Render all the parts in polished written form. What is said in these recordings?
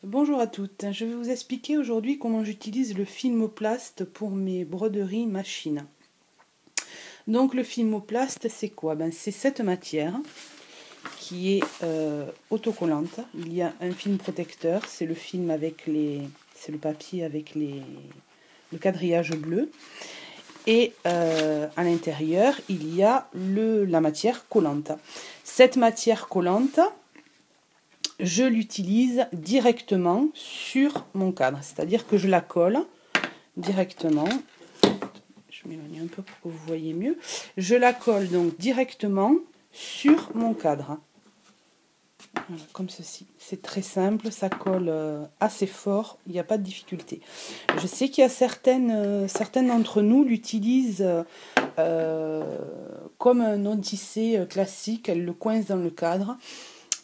Bonjour à toutes, je vais vous expliquer aujourd'hui comment j'utilise le Filmoplast pour mes broderies machine. Donc le Filmoplast c'est quoi? C'est cette matière qui est autocollante. Il y a un film protecteur, c'est le film avec c'est le papier avec le quadrillage bleu. Et à l'intérieur il y a la matière collante. Cette matière collante, je l'utilise directement sur mon cadre, c'est-à-dire que je la colle directement. Je m'éloigne un peu pour que vous voyez mieux. Je la colle donc directement sur mon cadre. Voilà, comme ceci. C'est très simple, ça colle assez fort, il n'y a pas de difficulté. Je sais qu'il y a certaines d'entre nous l'utilisent comme un odyssée classique, elles le coincent dans le cadre.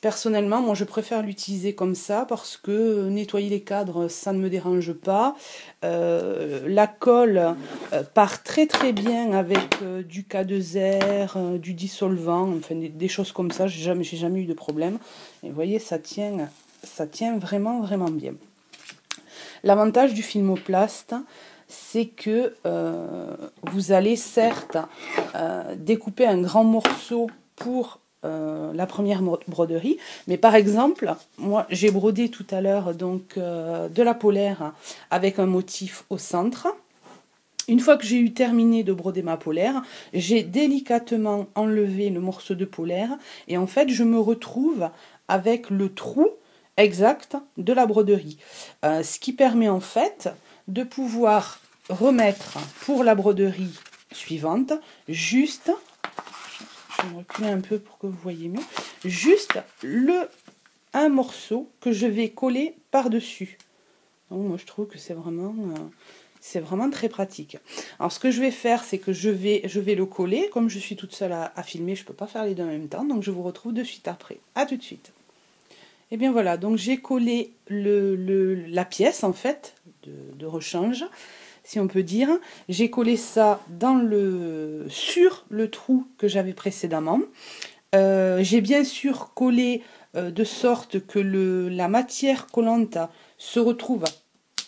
Personnellement, moi je préfère l'utiliser comme ça parce que nettoyer les cadres, ça ne me dérange pas. La colle part très très bien avec du K2R, du dissolvant, enfin des choses comme ça, j'ai jamais eu de problème. Et vous voyez, ça tient vraiment vraiment bien. L'avantage du Filmoplast, c'est que vous allez certes découper un grand morceau pour la première broderie, mais par exemple, moi j'ai brodé tout à l'heure donc de la polaire avec un motif au centre. Une fois que j'ai eu terminé de broder ma polaire, j'ai délicatement enlevé le morceau de polaire et en fait je me retrouve avec le trou exact de la broderie. Ce qui permet en fait de pouvoir remettre pour la broderie suivante juste, je vais me reculer un peu pour que vous voyez mieux, juste un morceau que je vais coller par-dessus. Donc moi je trouve que c'est vraiment très pratique. Alors ce que je vais faire, c'est que je vais le coller. Comme je suis toute seule à filmer, je ne peux pas faire les deux en même temps, donc je vous retrouve de suite après. A tout de suite. Et bien voilà, donc j'ai collé la pièce en fait de rechange, si on peut dire. J'ai collé ça sur le trou que j'avais précédemment. J'ai bien sûr collé de sorte que la matière collante se retrouve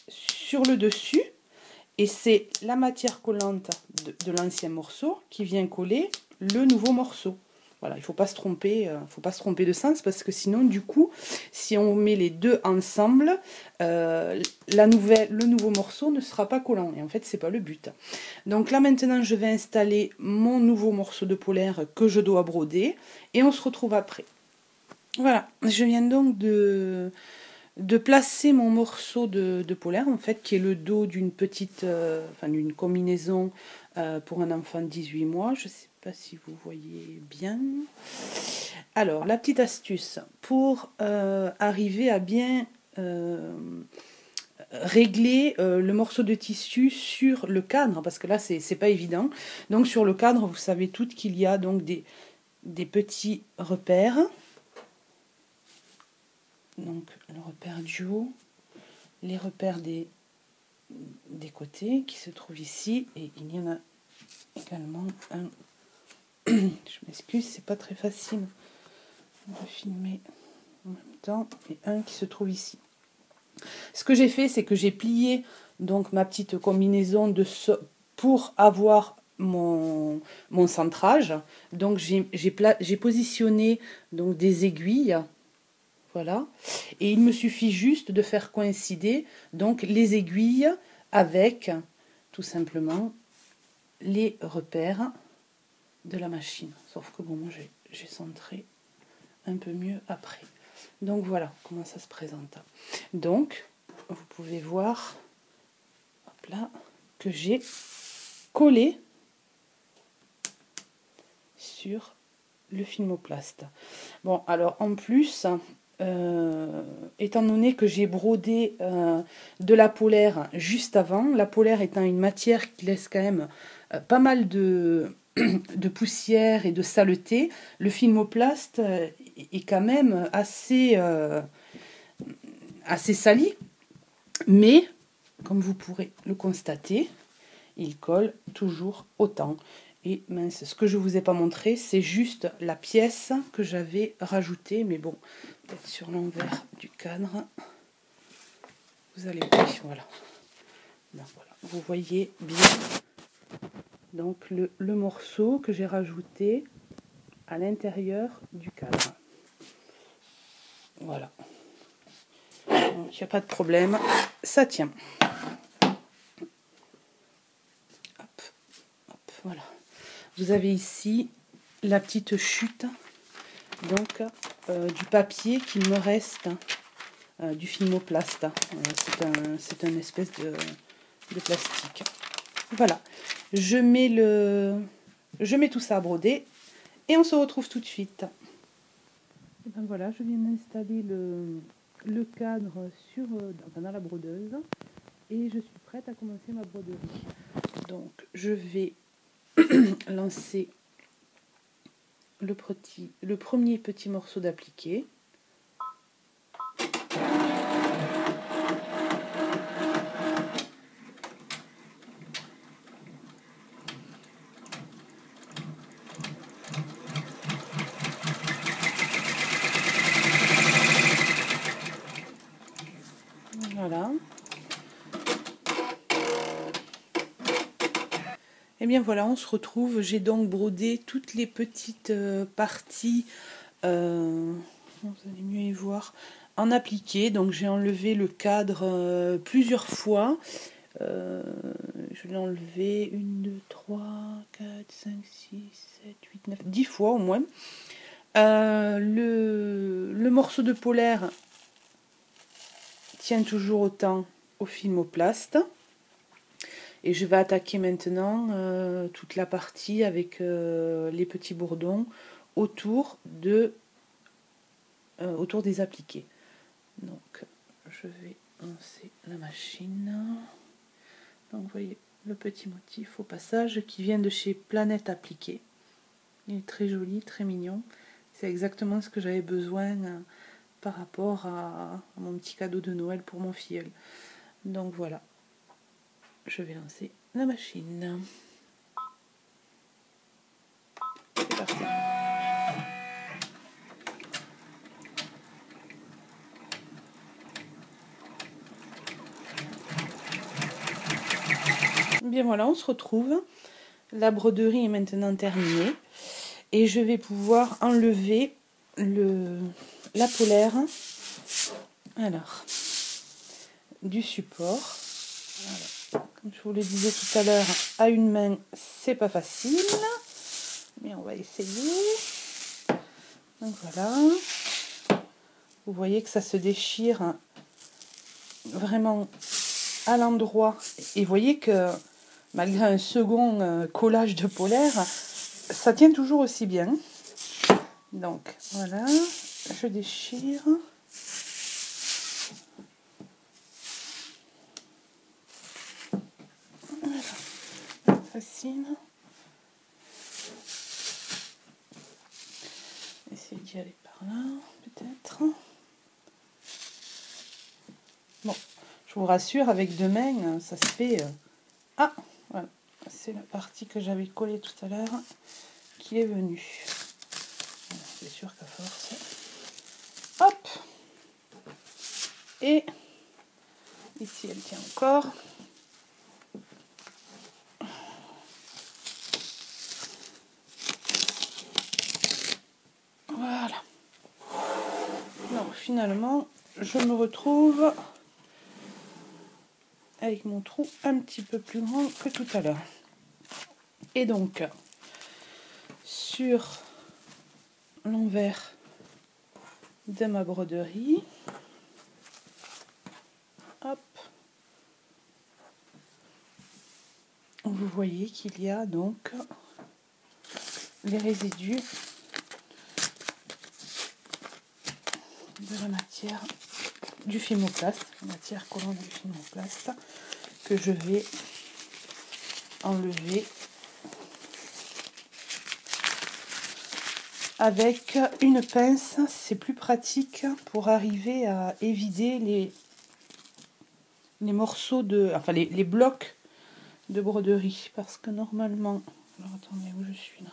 sur le dessus. Et c'est la matière collante de l'ancien morceau qui vient coller le nouveau morceau. Voilà, il ne faut pas se tromper, de sens parce que sinon, du coup, si on met les deux ensemble, le nouveau morceau ne sera pas collant. Et en fait, ce n'est pas le but. Donc là, maintenant, je vais installer mon nouveau morceau de polaire que je dois broder et on se retrouve après. Voilà, je viens donc de placer mon morceau de polaire, en fait, qui est le dos d'une petite, d'une combinaison pour un enfant de 18 mois. Je ne sais pas si vous voyez bien. Alors, la petite astuce pour arriver à bien régler le morceau de tissu sur le cadre, parce que là, c'est pas évident. Donc, sur le cadre, vous savez toutes qu'il y a donc des petits repères. Donc le repère du haut, les repères des côtés qui se trouvent ici, et il y en a également un, je m'excuse, c'est pas très facile de filmer en même temps, et un qui se trouve ici. Ce que j'ai fait, c'est que j'ai plié donc ma petite combinaison pour avoir mon centrage. Donc j'ai positionné donc des aiguilles. Voilà, et il me suffit juste de faire coïncider donc les aiguilles avec tout simplement les repères de la machine. Sauf que bon, moi j'ai centré un peu mieux après. Donc voilà comment ça se présente. Donc vous pouvez voir, hop là, que j'ai collé sur le Filmoplast. Bon, alors en plus, étant donné que j'ai brodé de la polaire juste avant, la polaire étant une matière qui laisse quand même pas mal de poussière et de saleté, le Filmoplast est quand même assez sali, mais comme vous pourrez le constater, il colle toujours autant. Et mince, ce que je ne vous ai pas montré, c'est juste la pièce que j'avais rajoutée, mais bon, peut-être sur l'envers du cadre. vous allez, oui, voilà. Donc, voilà, vous voyez bien donc le morceau que j'ai rajouté à l'intérieur du cadre. Voilà. Donc, il n'y a pas de problème, ça tient. Hop, hop, voilà. Vous avez ici la petite chute donc du papier qu'il me reste, du Filmoplast. C'est un espèce de plastique. Voilà, je mets tout ça à broder et on se retrouve tout de suite. Et ben voilà, je viens d'installer le cadre dans la brodeuse et je suis prête à commencer ma broderie. Donc je vais lancer le premier petit morceau d'appliqué. Voilà. Et bien voilà, on se retrouve. J'ai donc brodé toutes les petites parties, vous allez mieux y voir, en appliqué. Donc j'ai enlevé le cadre plusieurs fois. Je l'ai enlevé 1, 2, 3, 4, 5, 6, 7, 8, 9, 10 fois au moins. Le morceau de polaire tient toujours autant au Filmoplast. Et je vais attaquer maintenant toute la partie avec les petits bourdons autour des appliqués. Donc je vais lancer la machine. Donc vous voyez le petit motif au passage qui vient de chez Planète Appliqué. Il est très joli, très mignon. C'est exactement ce que j'avais besoin par rapport à mon petit cadeau de Noël pour mon filleul. Donc voilà. Je vais lancer la machine. C'est parti. Bien voilà, on se retrouve. La broderie est maintenant terminée. Et je vais pouvoir enlever la polaire. Alors, du support. Voilà. Comme je vous le disais tout à l'heure, à une main, c'est pas facile. Mais on va essayer. Donc voilà. Vous voyez que ça se déchire vraiment à l'endroit. Et vous voyez que malgré un second collage de polaire, ça tient toujours aussi bien. Donc voilà, je déchire. Voilà. Facile. Essayer d'y aller par là, peut-être. Bon, je vous rassure, avec deux mains, ça se fait... Ah, voilà. C'est la partie que j'avais collée tout à l'heure qui est venue. C'est sûr qu'à force... Hop! Et ici, elle tient encore. Voilà. Donc finalement, je me retrouve avec mon trou un petit peu plus grand que tout à l'heure. Et donc, sur l'envers de ma broderie, hop, vous voyez qu'il y a donc les résidus de la matière du Filmoplast, la matière collante du Filmoplast, que je vais enlever avec une pince. C'est plus pratique pour arriver à évider les morceaux enfin les blocs de broderie, parce que normalement, alors attendez, où je suis là,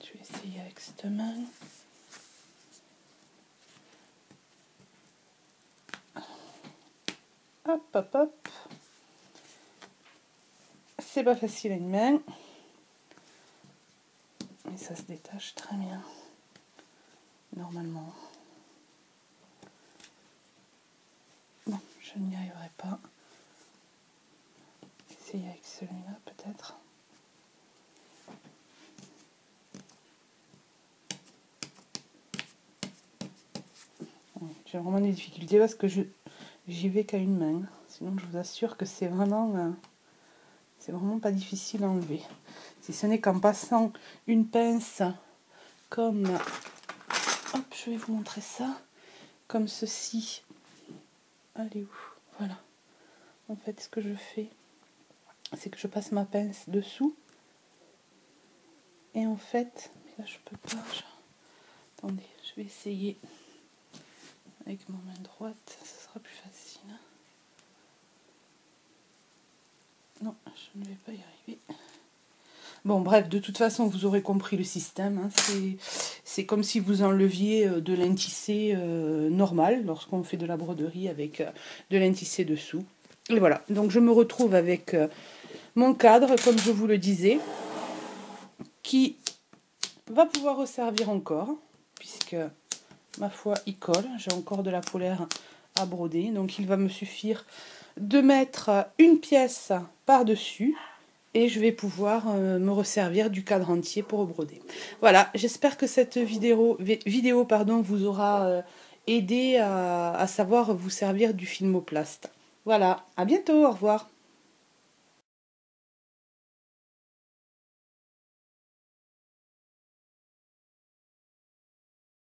je vais essayer avec cette main. hop, hop. C'est pas facile à une main. Mais ça se détache très bien. Normalement. Non, je n'y arriverai pas. Essayer avec celui-là peut-être. J'ai vraiment des difficultés parce que j'y vais qu'à une main. Sinon je vous assure que c'est vraiment pas difficile à enlever. Si ce n'est qu'en passant une pince comme... Hop, je vais vous montrer ça. Comme ceci. Allez où? Voilà. En fait, ce que je fais, c'est que je passe ma pince dessous. Et en fait, mais là je peux pas. Attendez, je vais essayer avec ma main droite, ce sera plus facile. Non, je ne vais pas y arriver. Bon, bref, de toute façon, vous aurez compris le système. Hein. C'est comme si vous enleviez de lin tissé normal lorsqu'on fait de la broderie avec de lin tissé dessous. Et voilà, donc je me retrouve avec mon cadre, comme je vous le disais, qui va pouvoir resservir encore, puisque, ma foi, il colle. J'ai encore de la polaire à broder, donc il va me suffire de mettre une pièce par-dessus et je vais pouvoir me resservir du cadre entier pour broder. Voilà, j'espère que cette vidéo vous aura aidé à savoir vous servir du Filmoplast. Voilà, à bientôt, au revoir.